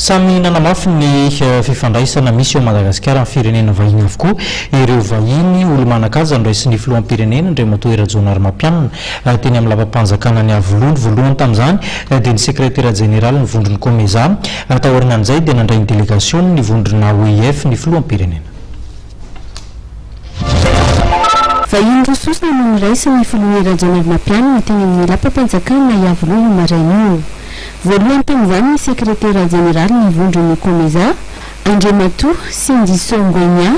Samy nanamafy ny fifandraisana misy eo Madagasikara amin'ny firenena vahiny avokoa ireo vahiny olo-manakaja ndraisy ny filohampirenena Andriamatoa Rajaonarimampianina teny amin'ny lapa-panjakana ny Avolony voalohany tamin'izany dia ny sekretera jeneraly ny vondrony Komeza taorian'izay dia nandray ny delegasion ny vondrona OIF ny filohampirenena. Vahiny rososona no niraisy ny filoha Rajaonarimampianina teny amin'ny lapa-panjakana ny Avolony maraina. Voalohany tamin'izany ny sekretera jeneraly ny vondrony Komeza Andriamatoa Sindisongwenya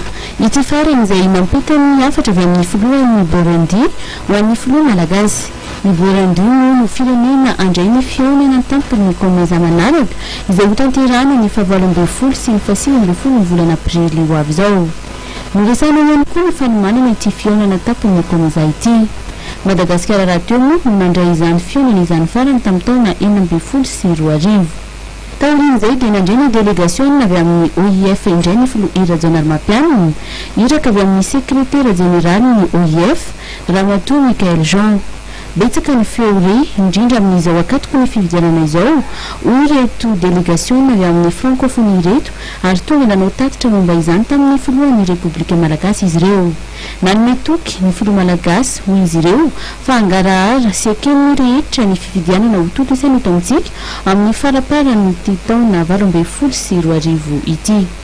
ity farany izay mampita ny hafatra avy amin'ny filohan'ny Burundi ho an'ny filoha malagasy. Ny Burundi no firenena andray ny fihaonana tampony Komeza manaraka izay ho tanterahana ny 17 sy ny 18 ny volana aprily ho avy izao. Niresana ihany koa ny fanomanana ity fihaonana tampony Komeza ity. Madagasikara raha teo moa no nandray izany fihaonana izany farany tamin'ny taona 2012. Taorian'izay dia nandray ny delegasion avy amin'ny OIF indray ny filoha Rajaonarimampianina iraka avy amin'ny sekretera jeneraly ny OIF Ramatoa Michael Jean. Betsaka ny feory indrindra amin'izao akatoko ny fividianana izao hoy reto delegasion avy amin'ny francophonie reto ary tonga nanao tatitra momba izany tamin'ny filohan'ny Repoblika Malagasy izy ireo. Nanome toky ny filoha Malagasy hoy izy ireo fa hangarahara sy ekeny rehetra ny fividianana ho toto isany eto amintsika amin'ny faraparan'ity taona 2012 ity.